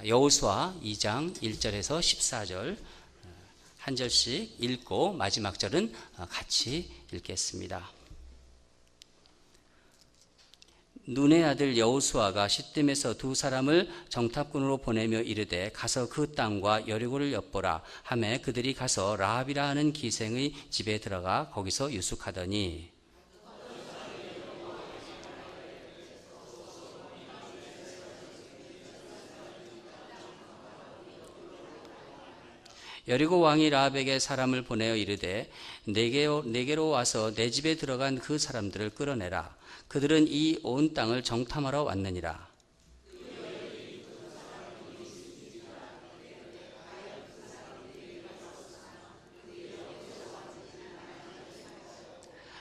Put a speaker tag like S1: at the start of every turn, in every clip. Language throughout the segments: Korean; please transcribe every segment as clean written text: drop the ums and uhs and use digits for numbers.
S1: 여호수아 2장 1절에서 14절 한 절씩 읽고 마지막 절은 같이 읽겠습니다. 눈의 아들 여호수아가 시딤에서 두 사람을 정탐꾼으로 보내며 이르되 가서 그 땅과 여리고를 엿보라 하매 그들이 가서 라합이라 하는 기생의 집에 들어가 거기서 유숙하더니 여리고 왕이 라합에게 사람을 보내어 이르되 내게로 와서 내 집에 들어간 그 사람들을 끌어내라. 그들은 이 온 땅을 정탐하러 왔느니라.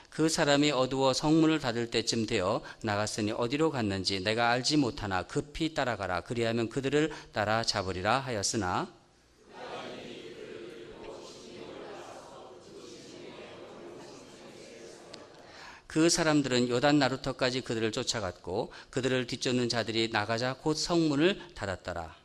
S1: 그 사람이 어두워 성문을 닫을 때쯤 되어 나갔으니 어디로 갔는지 내가 알지 못하나 급히 따라가라. 그리하면 그들을 따라 잡으리라 하였으나 그 사람들은 요단 나루터까지 그들을 쫓아갔고 그들을 뒤쫓는 자들이 나가자 곧 성문을 닫았더라.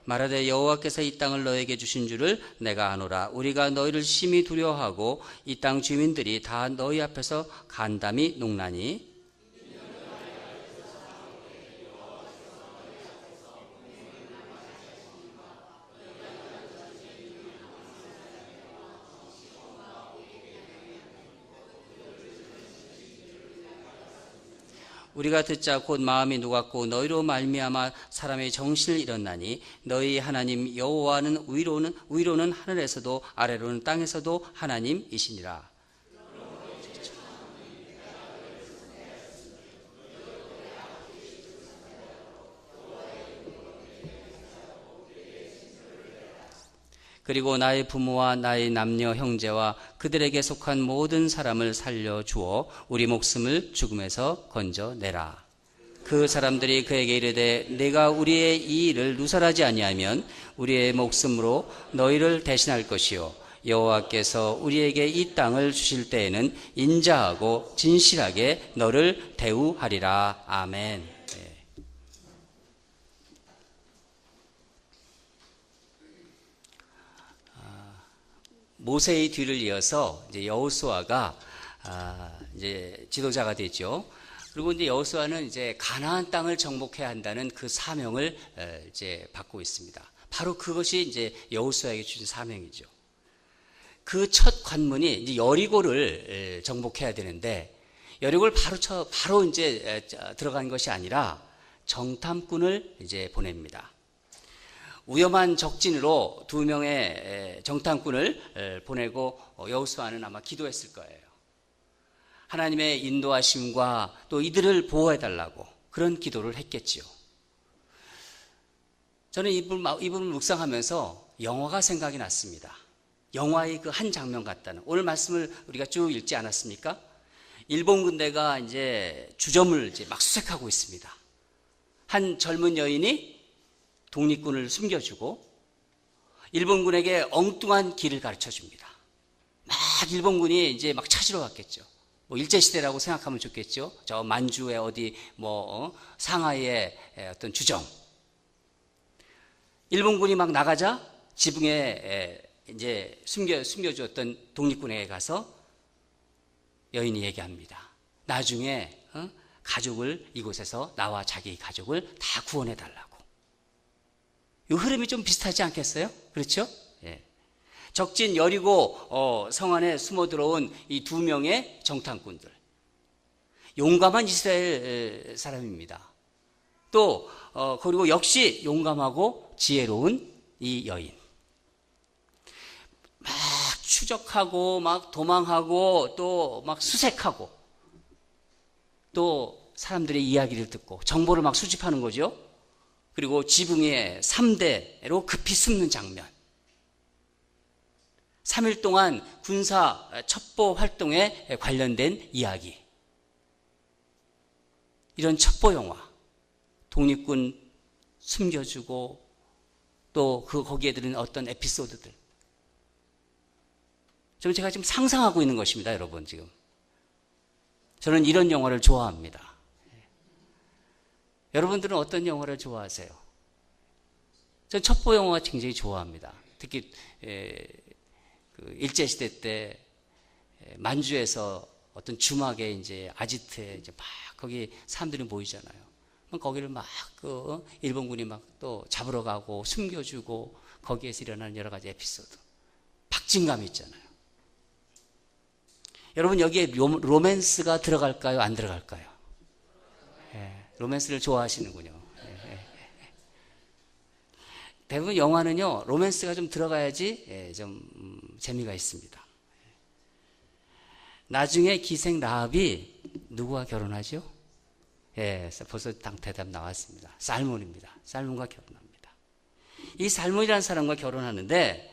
S1: 말하되 여호와께서 이 땅을 너에게 주신 줄을 내가 아노라. 우리가 너희를 심히 두려워하고 이 땅 주민들이 다 너희 앞에서 간담이 녹나니 우리가 듣자 곧 마음이 녹았고 너희로 말미암아 사람의 정신을 잃었나니 너희 하나님 여호와는 위로는 하늘에서도 아래로는 땅에서도 하나님이시니라. 그리고 나의 부모와 나의 남녀 형제와 그들에게 속한 모든 사람을 살려주어 우리 목숨을 죽음에서 건져내라. 그 사람들이 그에게 이르되 내가 우리의 이 일을 누설하지 아니하면 우리의 목숨으로 너희를 대신할 것이요 여호와께서 우리에게 이 땅을 주실 때에는 인자하고 진실하게 너를 대우하리라. 아멘. 모세의 뒤를 이어서 이제 여호수아가 이제 지도자가 되죠. 그리고 이제 여호수아는 이제 가나안 땅을 정복해야 한다는 그 사명을 이제 받고 있습니다. 바로 그것이 이제 여호수아에게 주신 사명이죠. 그 첫 관문이 이제 여리고를 정복해야 되는데 여리고를 바로 이제 들어간 것이 아니라 정탐꾼을 이제 보냅니다. 위험한 적진으로 두 명의 정탐꾼을 보내고 여호수아는 아마 기도했을 거예요. 하나님의 인도하심과 또 이들을 보호해달라고 그런 기도를 했겠지요. 저는 이 부분을 묵상하면서 영화가 생각이 났습니다. 영화의 그 한 장면 같다는. 오늘 말씀을 우리가 쭉 읽지 않았습니까? 일본 군대가 이제 주점을 이제 막 수색하고 있습니다. 한 젊은 여인이 독립군을 숨겨주고 일본군에게 엉뚱한 길을 가르쳐 줍니다. 막 일본군이 이제 막 찾으러 갔겠죠. 뭐 일제시대라고 생각하면 좋겠죠. 저 만주의 어디 상하이의 어떤 주점. 일본군이 막 나가자 지붕에 이제 숨겨주었던 독립군에게 가서 여인이 얘기합니다. 나중에 가족을 이곳에서 나와 자기 가족을 다 구원해 달라고. 이 흐름이 좀 비슷하지 않겠어요? 그렇죠? 예. 적진 여리고 성 안에 숨어 들어온 이 두 명의 정탐꾼들. 용감한 이스라엘 사람입니다. 또 그리고 역시 용감하고 지혜로운 이 여인. 막 추적하고 막 도망하고 또 막 수색하고 또 사람들의 이야기를 듣고 정보를 막 수집하는 거죠. 그리고 지붕에 3대로 급히 숨는 장면. 3일 동안 군사 첩보 활동에 관련된 이야기. 이런 첩보 영화. 독립군 숨겨주고 또 거기에 들은 어떤 에피소드들. 제가 지금 상상하고 있는 것입니다, 여러분, 지금. 저는 이런 영화를 좋아합니다. 여러분들은 어떤 영화를 좋아하세요? 전 첩보 영화 굉장히 좋아합니다. 특히 그 일제시대 때 만주에서 어떤 주막에 이제 아지트에 이제 막 거기 사람들이 모이잖아요. 거기를 막 그 일본군이 막 또 잡으러 가고 숨겨주고 거기에서 일어나는 여러 가지 에피소드. 박진감이 있잖아요. 여러분 여기에 로맨스가 들어갈까요? 안 들어갈까요? 로맨스를 좋아하시는군요. 대부분 영화는요, 로맨스가 좀 들어가야지 좀 재미가 있습니다. 나중에 기생 라합이 누구와 결혼하죠? 벌써 대답 나왔습니다. 살몬입니다. 살몬과 결혼합니다. 이 살몬이라는 사람과 결혼하는데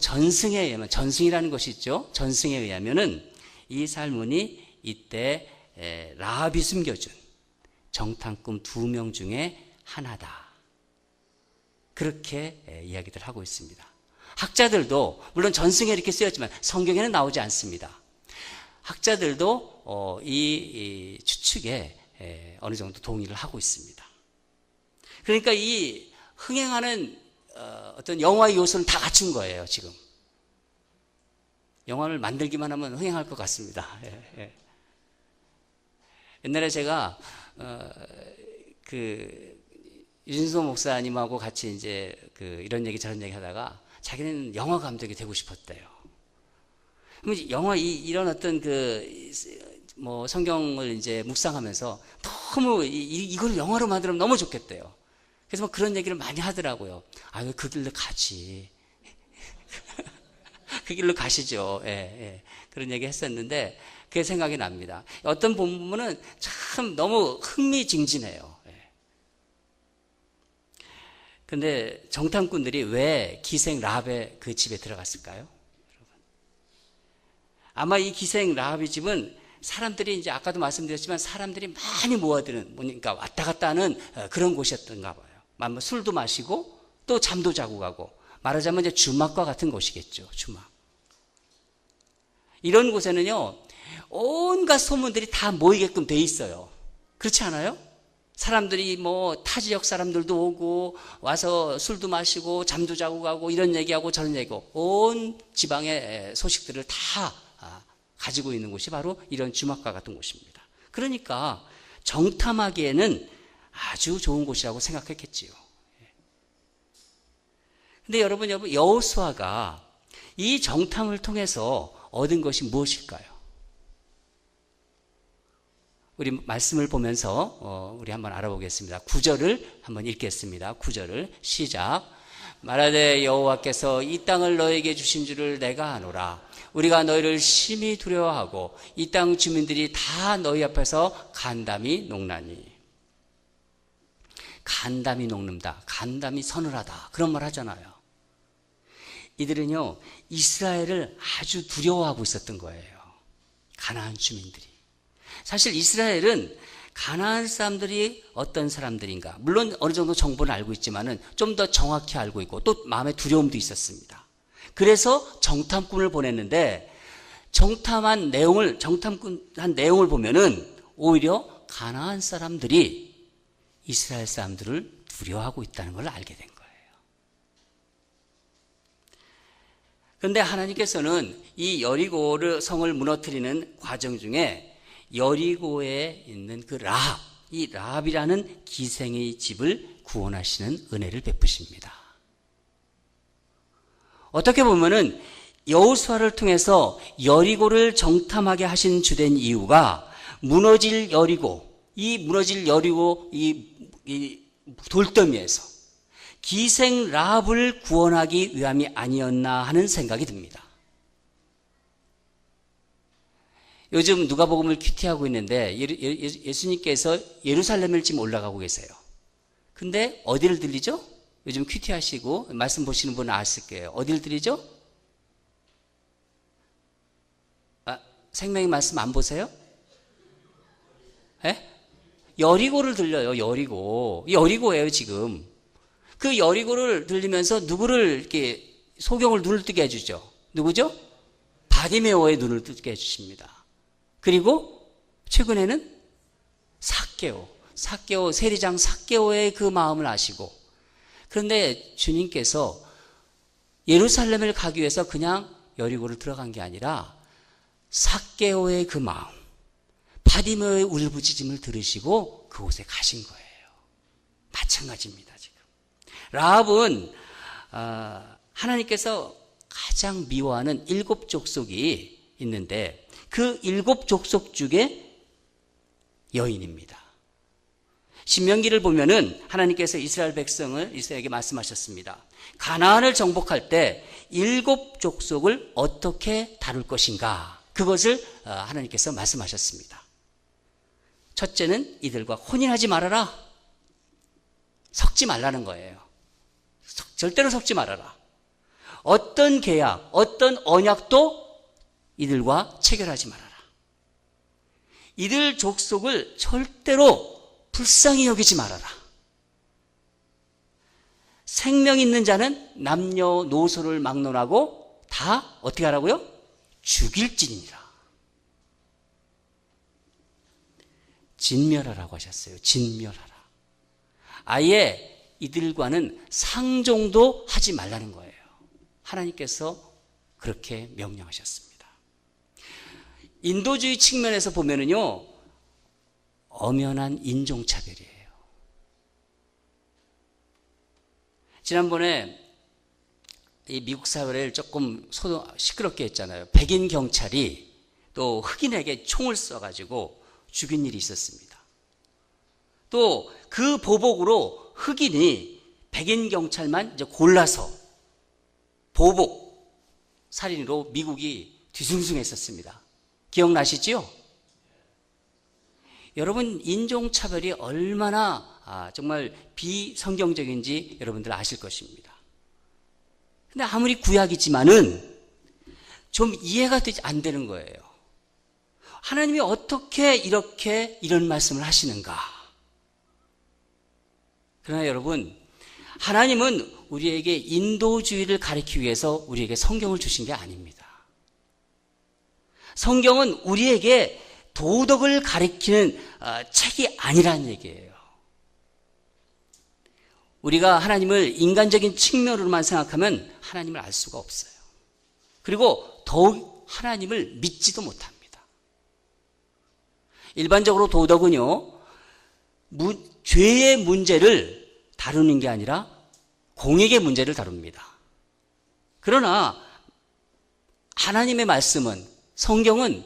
S1: 전승에 의하면, 전승이라는 것이 있죠. 전승에 의하면은 이 살몬이 이때 라합이 숨겨준 정탐꾼 2명 중에 하나다. 그렇게 이야기들 하고 있습니다. 학자들도 물론 전승에 이렇게 쓰였지만 성경에는 나오지 않습니다. 학자들도 이 추측에 어느 정도 동의를 하고 있습니다. 그러니까 이 흥행하는 어떤 영화의 요소는 다 갖춘 거예요, 지금. 영화를 만들기만 하면 흥행할 것 같습니다. 옛날에 제가 그 유진소 목사님하고 같이 이제 이런 얘기 저런 얘기 하다가 자기는 영화 감독이 되고 싶었대요. 그럼 영화 이런 어떤 뭐 성경을 이제 묵상하면서 너무 이걸 영화로 만들면 너무 좋겠대요. 그래서 뭐 그런 얘기를 많이 하더라고요. 왜 그 길로 가지. 그 길로 가시죠. 그런 얘기 했었는데 그게 생각이 납니다. 어떤 부분은 참 너무 흥미진진해요. 근데 정탐꾼들이 왜 기생 라합의 그 집에 들어갔을까요? 아마 이 기생 라합의 집은 사람들이 이제 아까도 말씀드렸지만 사람들이 많이 모아드는, 그러니까 왔다 갔다 하는 그런 곳이었던가 봐요. 술도 마시고 또 잠도 자고 가고, 말하자면 이제 주막과 같은 곳이겠죠. 주막. 이런 곳에는요, 온갖 소문들이 다 모이게끔 돼 있어요. 그렇지 않아요? 사람들이 뭐 타 지역 사람들도 오고 와서 술도 마시고 잠도 자고 가고 이런 얘기하고 저런 얘기하고 온 지방의 소식들을 다 가지고 있는 곳이 바로 이런 주막과 같은 곳입니다. 그러니까 정탐하기에는 아주 좋은 곳이라고 생각했겠지요. 근데 여러분 여호수아가 이 정탐을 통해서 얻은 것이 무엇일까요? 우리 말씀을 보면서 우리 한번 알아보겠습니다. 9절을 한번 읽겠습니다. 9절을 시작. 말하되 여호와께서 이 땅을 너에게 주신 줄을 내가 아노라. 우리가 너희를 심히 두려워하고 이 땅 주민들이 다 너희 앞에서 간담이 녹나니. 간담이 녹는다. 간담이 서늘하다. 그런 말 하잖아요. 이들은요, 이스라엘을 아주 두려워하고 있었던 거예요. 가나안 주민들이. 사실 이스라엘은 가나안 사람들이 어떤 사람들인가, 물론 어느 정도 정보는 알고 있지만은 좀 더 정확히 알고 있고 또 마음의 두려움도 있었습니다. 그래서 정탐꾼을 보냈는데 정탐한 내용을 보면은 오히려 가나안 사람들이 이스라엘 사람들을 두려워하고 있다는 걸 알게 된 거예요. 그런데 하나님께서는 이 여리고를 성을 무너뜨리는 과정 중에 여리고에 있는 그 라합, 이 라합이라는 기생의 집을 구원하시는 은혜를 베푸십니다. 어떻게 보면은 여호수아를 통해서 여리고를 정탐하게 하신 주된 이유가 무너질 여리고, 이 돌더미에서 기생 라합을 구원하기 위함이 아니었나 하는 생각이 듭니다. 요즘 누가복음을 큐티하고 있는데 예수님께서 예루살렘을 지금 올라가고 계세요. 근데 어디를 들리죠? 요즘 큐티하시고 말씀 보시는 분은 아실 거예요. 어디를 들리죠? 생명의 말씀 안 보세요? 여리고를 들려요. 여리고예요 지금. 그 여리고를 들리면서 누구를 이렇게 소경을 눈을 뜨게 해주죠? 누구죠? 바디메오의 눈을 뜨게 해주십니다. 그리고 최근에는 삭개오, 삭개오, 세리장 삭개오의 그 마음을 아시고, 그런데 주님께서 예루살렘을 가기 위해서 그냥 여리고를 들어간 게 아니라 삭개오의 그 마음, 바디메오의 울부짖음을 들으시고 그곳에 가신 거예요. 마찬가지입니다. 지금 라합은 하나님께서 가장 미워하는 7 족속이 있는데 그 7 족속 중에 여인입니다. 신명기를 보면은 하나님께서 이스라엘 백성을 이스라엘에게 말씀하셨습니다. 가나안을 정복할 때 7 족속을 어떻게 다룰 것인가, 그것을 하나님께서 말씀하셨습니다. 첫째는 이들과 혼인하지 말아라. 섞지 말라는 거예요. 절대로 섞지 말아라. 어떤 계약, 어떤 언약도 이들과 체결하지 말아라. 이들 족속을 절대로 불쌍히 여기지 말아라. 생명 있는 자는 남녀노소를 막론하고 다 어떻게 하라고요? 죽일지니라. 진멸하라고 하셨어요. 진멸하라. 아예 이들과는 상종도 하지 말라는 거예요. 하나님께서 그렇게 명령하셨습니다. 인도주의 측면에서 보면은요, 엄연한 인종차별이에요. 지난번에 이 미국 사회를 조금 시끄럽게 했잖아요. 백인 경찰이 또 흑인에게 총을 쏴가지고 죽인 일이 있었습니다. 또 그 보복으로 흑인이 백인 경찰만 이제 골라서 보복 살인으로 미국이 뒤숭숭했었습니다. 기억나시죠? 여러분, 인종차별이 얼마나 정말 비성경적인지 여러분들 아실 것입니다. 근데 아무리 구약이지만은 좀 이해가 안 되는 거예요. 하나님이 어떻게 이런 말씀을 하시는가? 그러나 여러분, 하나님은 우리에게 인도주의를 가르치기 위해서 우리에게 성경을 주신 게 아닙니다. 성경은 우리에게 도덕을 가리키는 책이 아니라는 얘기예요. 우리가 하나님을 인간적인 측면으로만 생각하면 하나님을 알 수가 없어요. 그리고 더욱 하나님을 믿지도 못합니다. 일반적으로 도덕은요, 죄의 문제를 다루는 게 아니라 공익의 문제를 다룹니다. 그러나 하나님의 말씀은, 성경은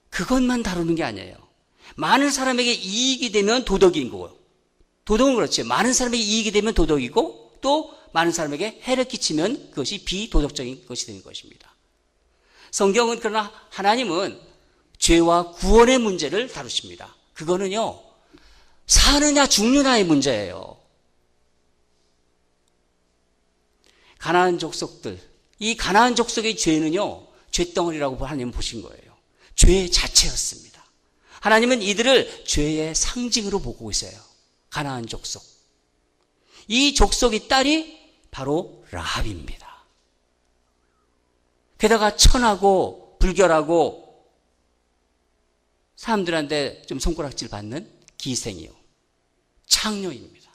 S1: 그것만 다루는 게 아니에요. 많은 사람에게 이익이 되면 도덕인 거고, 도덕은 그렇죠. 많은 사람에게 이익이 되면 도덕이고, 또 많은 사람에게 해를 끼치면 그것이 비도덕적인 것이 되는 것입니다. 성경은, 그러나 하나님은 죄와 구원의 문제를 다루십니다. 그거는요, 사느냐 죽느냐의 문제예요. 가나안 족속들, 이 가나안 족속의 죄는요, 죄덩어리라고 하나님은 보신 거예요. 죄 자체였습니다. 하나님은 이들을 죄의 상징으로 보고 있어요. 가나안 족속. 이 족속의 딸이 바로 라합입니다. 게다가 천하고 불결하고 사람들한테 좀 손가락질 받는 기생이요, 창녀입니다.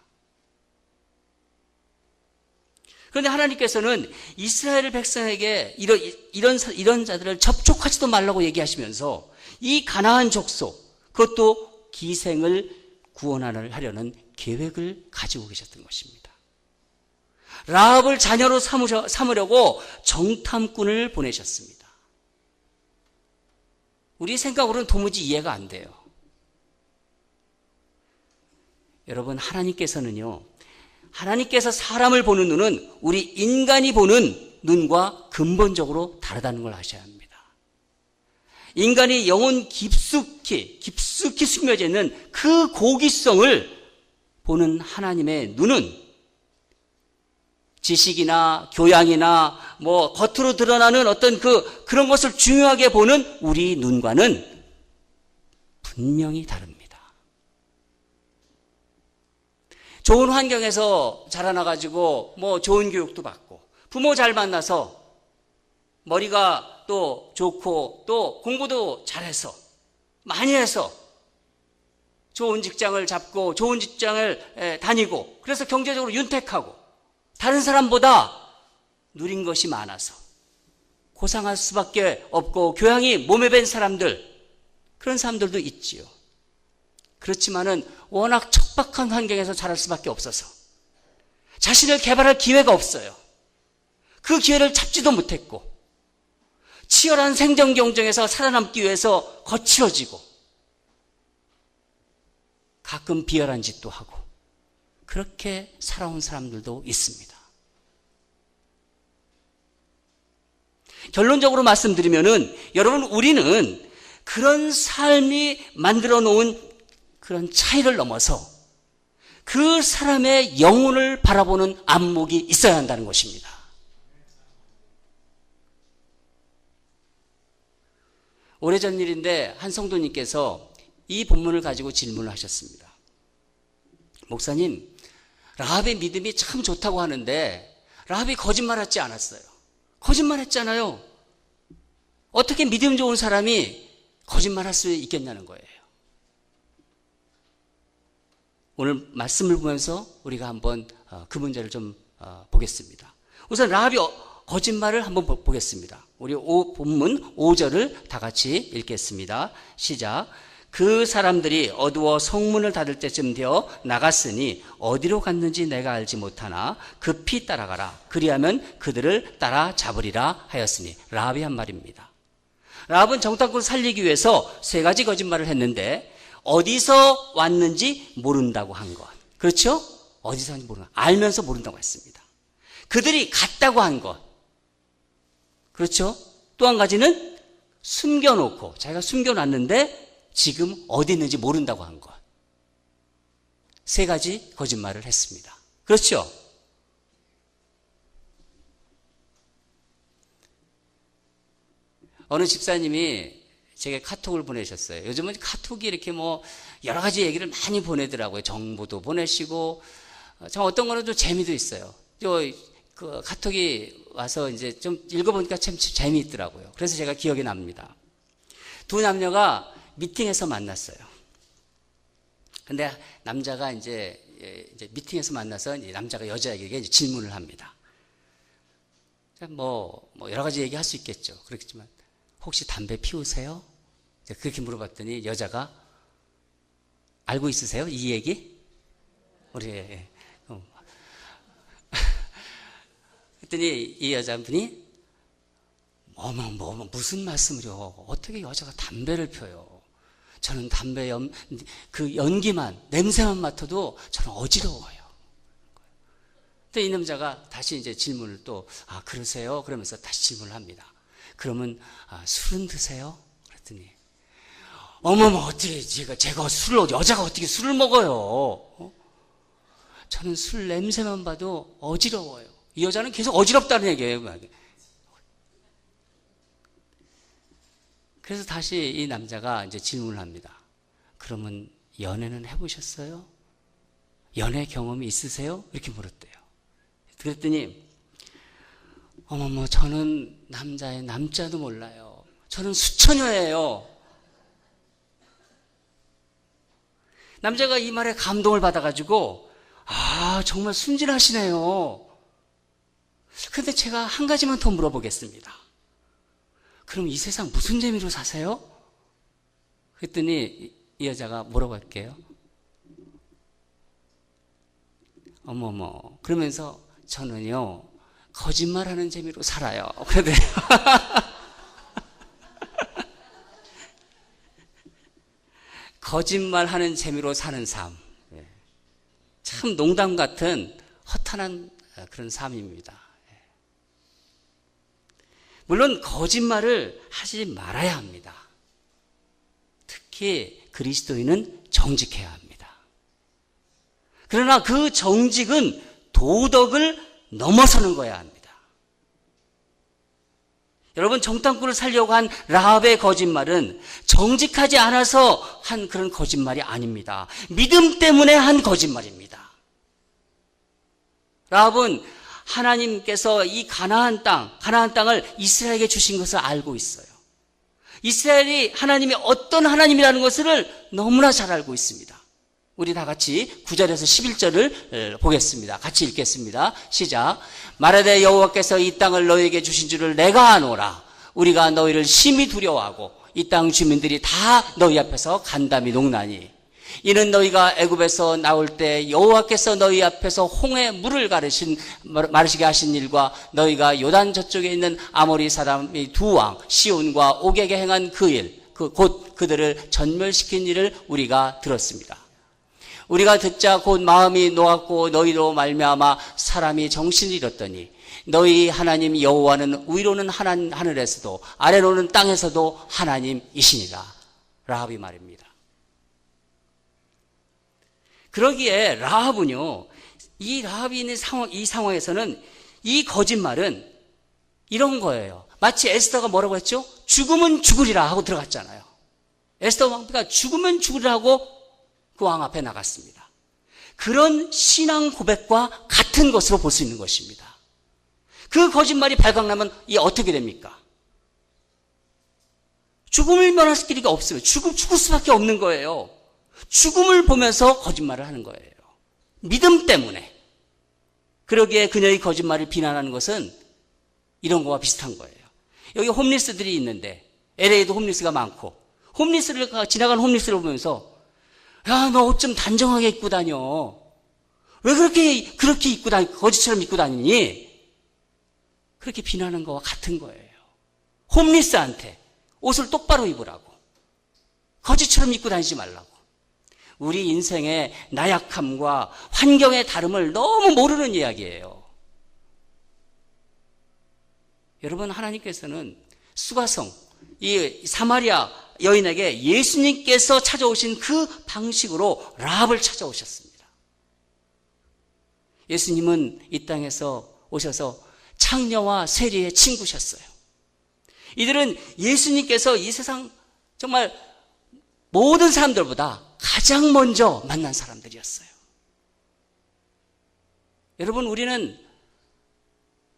S1: 그런데 하나님께서는 이스라엘 백성에게 이런 자들을 접촉하지도 말라고 얘기하시면서 이 가나안 족속, 그것도 기생을 구원하려는 계획을 가지고 계셨던 것입니다. 라합을 자녀로 삼으려고 정탐꾼을 보내셨습니다. 우리 생각으로는 도무지 이해가 안 돼요. 여러분, 하나님께서는요, 하나님께서 사람을 보는 눈은 우리 인간이 보는 눈과 근본적으로 다르다는 걸 아셔야 합니다. 인간이 영혼 깊숙이 숨겨져 있는 그 고귀성을 보는 하나님의 눈은 지식이나 교양이나 겉으로 드러나는 어떤 그런 것을 중요하게 보는 우리 눈과는 분명히 다릅니다. 좋은 환경에서 자라나가지고 좋은 교육도 받고 부모 잘 만나서 머리가 또 좋고 또 공부도 잘해서 많이 해서 좋은 직장을 잡고 좋은 직장을 다니고 그래서 경제적으로 윤택하고 다른 사람보다 누린 것이 많아서 고상할 수밖에 없고 교양이 몸에 밴 사람들, 그런 사람들도 있지요. 그렇지만은 워낙 척박한 환경에서 자랄 수밖에 없어서 자신을 개발할 기회가 없어요. 그 기회를 잡지도 못했고 치열한 생존 경쟁에서 살아남기 위해서 거칠어지고 가끔 비열한 짓도 하고 그렇게 살아온 사람들도 있습니다. 결론적으로 말씀드리면은 여러분, 우리는 그런 삶이 만들어 놓은 그런 차이를 넘어서 그 사람의 영혼을 바라보는 안목이 있어야 한다는 것입니다. 오래전 일인데 한 성도님께서 이 본문을 가지고 질문을 하셨습니다. 목사님, 라합의 믿음이 참 좋다고 하는데 라합이 거짓말하지 않았어요. 거짓말했잖아요. 어떻게 믿음 좋은 사람이 거짓말할 수 있겠냐는 거예요. 오늘 말씀을 보면서 우리가 한번 그 문제를 좀 보겠습니다. 우선 라합이 거짓말을 한번 보겠습니다. 우리 본문 5절을 다 같이 읽겠습니다. 시작. 그 사람들이 어두워 성문을 닫을 때쯤 되어 나갔으니 어디로 갔는지 내가 알지 못하나 급히 따라가라. 그리하면 그들을 따라잡으리라 하였으니. 라합이 한 말입니다. 라합은 정탐꾼을 살리기 위해서 3가지 거짓말을 했는데 어디서 왔는지 모른다고 한 것. 그렇죠? 어디서 왔는지 모른다. 알면서 모른다고 했습니다. 그들이 갔다고 한 것. 그렇죠? 또 한 가지는 숨겨놓고 자기가 숨겨놨는데 지금 어디 있는지 모른다고 한 것. 3가지 거짓말을 했습니다. 그렇죠? 어느 집사님이 제게 카톡을 보내셨어요. 요즘은 카톡이 이렇게 여러 가지 얘기를 많이 보내더라고요. 정보도 보내시고, 참 어떤 거는 좀 재미도 있어요. 그 카톡이 와서 이제 좀 읽어보니까 참 재미있더라고요. 그래서 제가 기억이 납니다. 2 남녀가 미팅에서 만났어요. 근데 남자가 이제 미팅에서 만나서 남자가 여자에게 이제 질문을 합니다. 여러 가지 얘기 할 수 있겠죠. 그렇겠지만, 혹시 담배 피우세요? 그렇게 물어봤더니 여자가, 알고 있으세요? 이 얘기? 그랬더니 이 여자분이, 무슨 말씀을요? 어떻게 여자가 담배를 펴요? 저는 담배 그 연기만, 냄새만 맡아도 저는 어지러워요. 근데 이 남자가 다시 이제 질문을 또, 그러세요? 그러면서 다시 질문을 합니다. 그러면, 술은 드세요? 그랬더니, 어떻게 여자가 어떻게 술을 먹어요? 저는 술 냄새만 봐도 어지러워요. 이 여자는 계속 어지럽다는 얘기예요. 그래서 다시 이 남자가 이제 질문을 합니다. 그러면 연애는 해보셨어요? 연애 경험이 있으세요? 이렇게 물었대요. 그랬더니, 저는 남자의 남자도 몰라요. 저는 수처녀예요. 남자가 이 말에 감동을 받아가지고, 정말 순진하시네요. 그런데 제가 한 가지만 더 물어보겠습니다. 그럼 이 세상 무슨 재미로 사세요? 그랬더니 이 여자가 뭐라고 할게요? 그러면서 저는요, 거짓말하는 재미로 살아요. 그러더래요. 거짓말하는 재미로 사는 삶. 참 농담 같은 허탄한 그런 삶입니다. 물론 거짓말을 하지 말아야 합니다. 특히 그리스도인은 정직해야 합니다. 그러나 그 정직은 도덕을 넘어서는 거야 합니다. 여러분, 정탐꾼을 살려고 한 라합의 거짓말은 정직하지 않아서 한 그런 거짓말이 아닙니다. 믿음 때문에 한 거짓말입니다. 라합은 하나님께서 이 가나안 땅을 이스라엘에게 주신 것을 알고 있어요. 이스라엘이 하나님이 어떤 하나님이라는 것을 너무나 잘 알고 있습니다. 우리 다 같이 9절에서 11절을 보겠습니다. 같이 읽겠습니다. 시작. 말하되 여호와께서 이 땅을 너희에게 주신 줄을 내가 아노라. 우리가 너희를 심히 두려워하고 이 땅 주민들이 다 너희 앞에서 간담이 녹나니 이는 너희가 애굽에서 나올 때 여호와께서 너희 앞에서 홍해 물을 마르시게 하신 일과 너희가 요단 저쪽에 있는 아모리 사람의 두 왕 시온과 옥에게 행한 그 일, 곧 그들을 전멸시킨 일을 우리가 들었습니다. 우리가 듣자 곧 마음이 놓았고 너희로 말미암아 사람이 정신을 잃었더니 너희 하나님 여호와는 위로는 하늘에서도 아래로는 땅에서도 하나님이시니라. 라합이 말입니다. 그러기에 라합은요, 이 라합이 있는 이 상황에서는 이 거짓말은 이런 거예요. 마치 에스더가 뭐라고 했죠? 죽으면 죽으리라 하고 들어갔잖아요. 에스더 왕비가 죽으면 죽으리라 하고 그 왕 앞에 나갔습니다. 그런 신앙 고백과 같은 것으로 볼 수 있는 것입니다. 그 거짓말이 발각나면 이 어떻게 됩니까? 죽음을 면할 길이 없어요. 죽을 수밖에 없는 거예요. 죽음을 보면서 거짓말을 하는 거예요. 믿음 때문에. 그러기에 그녀의 거짓말을 비난하는 것은 이런 거와 비슷한 거예요. 여기 홈리스들이 있는데 LA도 홈리스가 많고 지나가는 홈리스를 보면서 야, 너 옷 좀 단정하게 입고 다녀. 왜 그렇게 입고 다니, 거지처럼 입고 다니니? 그렇게 비난하는 거와 같은 거예요. 홈리스한테 옷을 똑바로 입으라고. 거지처럼 입고 다니지 말라고. 우리 인생의 나약함과 환경의 다름을 너무 모르는 이야기예요. 여러분, 하나님께서는 수가성, 이 사마리아 여인에게 예수님께서 찾아오신 그 방식으로 라합을 찾아오셨습니다. 예수님은 이 땅에서 오셔서 창녀와 세리의 친구셨어요. 이들은 예수님께서 이 세상 정말 모든 사람들보다 가장 먼저 만난 사람들이었어요. 여러분, 우리는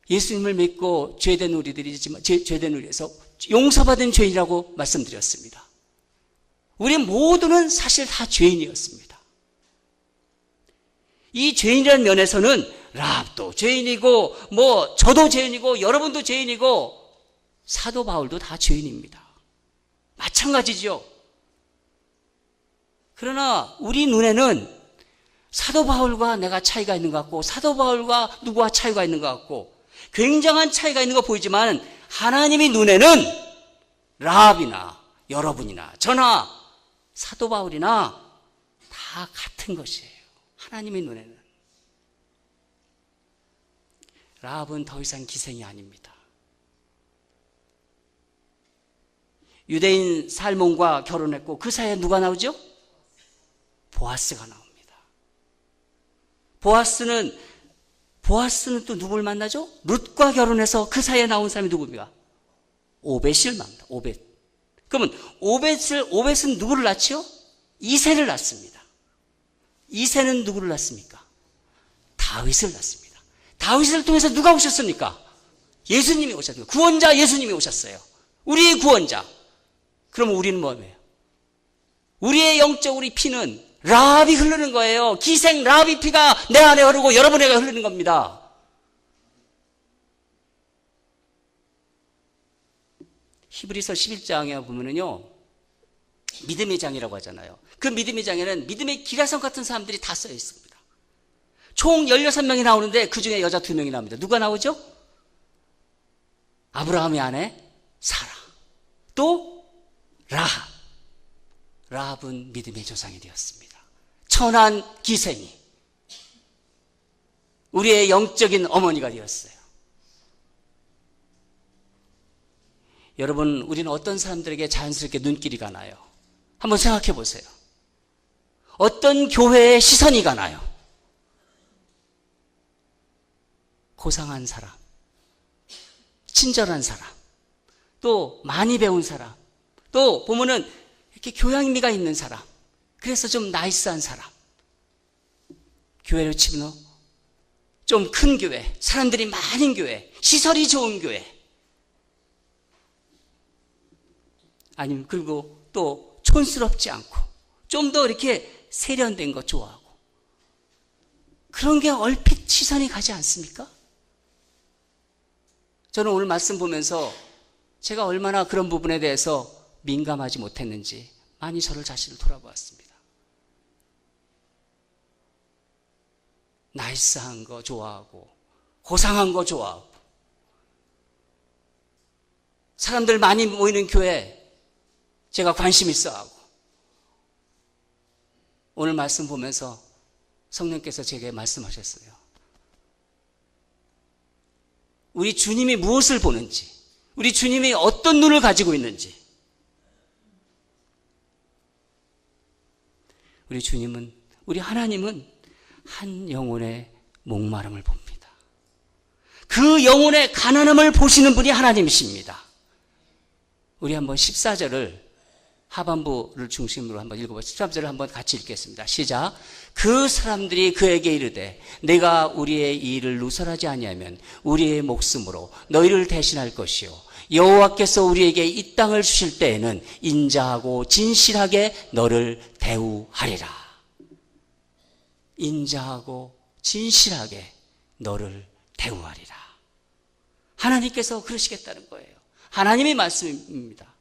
S1: 예수님을 믿고 죄된 우리들이지만 죄된 우리에서 용서받은 죄인이라고 말씀드렸습니다. 우리 모두는 사실 다 죄인이었습니다. 이 죄인이라는 면에서는 라합도 죄인이고 저도 죄인이고 여러분도 죄인이고 사도 바울도 다 죄인입니다. 마찬가지죠. 그러나 우리 눈에는 사도 바울과 내가 차이가 있는 것 같고 사도 바울과 누구와 차이가 있는 것 같고 굉장한 차이가 있는 거 보이지만 하나님의 눈에는 라합이나 여러분이나 저나 사도 바울이나 다 같은 것이에요. 하나님의 눈에는. 라합은 더 이상 기생이 아닙니다. 유대인 살몬과 결혼했고 그 사이에 누가 나오죠? 보아스가 나옵니다. 보아스는 또 누굴 만나죠? 룻과 결혼해서 그 사이에 나온 사람이 누굽니까? 오벳을 만납니다. 오벳. 그러면 오벳은 누구를 낳지요? 이새를 낳습니다. 이새는 누구를 낳습니까? 다윗을 낳습니다. 다윗을 통해서 누가 오셨습니까? 예수님이 오셨습니다. 구원자 예수님이 오셨어요. 우리의 구원자. 그러면 우리는 뭐예요? 우리의 영적 우리 피는 라합이 흐르는 거예요. 기생 라합의 피가 내 안에 흐르고 여러분에게 흐르는 겁니다. 히브리서 11장에 보면은요, 믿음의 장이라고 하잖아요. 그 믿음의 장에는 믿음의 기라성 같은 사람들이 다 써 있습니다. 총 16명이 나오는데 그 중에 여자 2명이 나옵니다. 누가 나오죠? 아브라함의 아내 사라. 또 라합. 라합은 믿음의 조상이 되었습니다. 천한 기생이 우리의 영적인 어머니가 되었어요. 여러분, 우리는 어떤 사람들에게 자연스럽게 눈길이 가나요? 한번 생각해 보세요. 어떤 교회에 시선이 가나요? 고상한 사람, 친절한 사람, 또 많이 배운 사람, 또 보면은 이렇게 교양미가 있는 사람, 그래서 좀 나이스한 사람. 교회로 치면 좀 큰 교회, 사람들이 많은 교회, 시설이 좋은 교회. 아니면 그리고 또 촌스럽지 않고 좀 더 이렇게 세련된 거 좋아하고 그런 게 얼핏 시선이 가지 않습니까? 저는 오늘 말씀 보면서 제가 얼마나 그런 부분에 대해서 민감하지 못했는지 많이 저를 자신을 돌아보았습니다. 나이스한 거 좋아하고 고상한 거 좋아하고 사람들 많이 모이는 교회 제가 관심 있어 하고 오늘 말씀 보면서 성령께서 제게 말씀하셨어요. 우리 주님이 무엇을 보는지, 우리 주님이 어떤 눈을 가지고 있는지, 우리 주님은, 우리 하나님은 한 영혼의 목마름을 봅니다. 그 영혼의 가난함을 보시는 분이 하나님이십니다. 우리 한번 14절을 하반부를 중심으로 한번 읽어보시죠. 13절을 한번 같이 읽겠습니다. 시작. 그 사람들이 그에게 이르되 내가 우리의 이 일을 누설하지 아니하면 우리의 목숨으로 너희를 대신할 것이요 여호와께서 우리에게 이 땅을 주실 때에는 인자하고 진실하게 너를 대우하리라. 인자하고 진실하게 너를 대우하리라. 하나님께서 그러시겠다는 거예요. 하나님의 말씀입니다.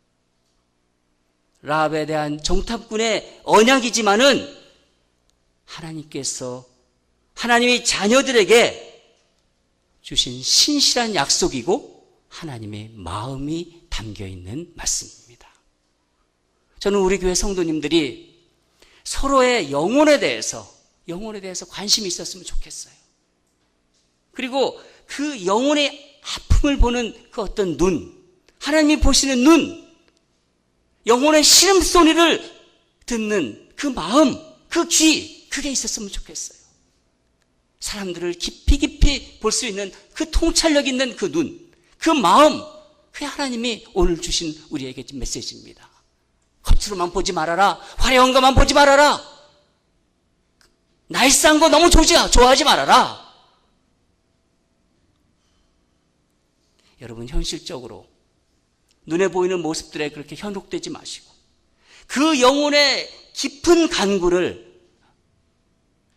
S1: 라합에 대한 정탐꾼의 언약이지만은 하나님께서 하나님의 자녀들에게 주신 신실한 약속이고 하나님의 마음이 담겨있는 말씀입니다. 저는 우리 교회 성도님들이 서로의 영혼에 대해서 관심이 있었으면 좋겠어요. 그리고 그 영혼의 아픔을 보는 그 어떤 눈, 하나님이 보시는 눈, 영혼의 신음소리를 듣는 그 마음, 그 귀, 그게 있었으면 좋겠어요. 사람들을 깊이 볼 수 있는 그 통찰력 있는 그 눈, 그 마음, 그게 하나님이 오늘 주신 우리에게 메시지입니다. 겉으로만 보지 말아라. 화려한 것만 보지 말아라. 나이스한 거 너무 좋아하지 말아라. 여러분, 현실적으로 눈에 보이는 모습들에 그렇게 현혹되지 마시고 그 영혼의 깊은 간구를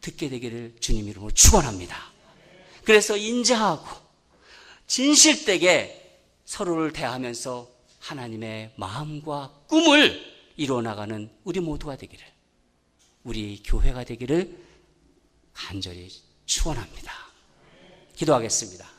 S1: 듣게 되기를 주님 이름으로 축원합니다. 그래서 인자하고 진실되게 서로를 대하면서 하나님의 마음과 꿈을 이루어나가는 우리 모두가 되기를, 우리 교회가 되기를 간절히 축원합니다. 기도하겠습니다.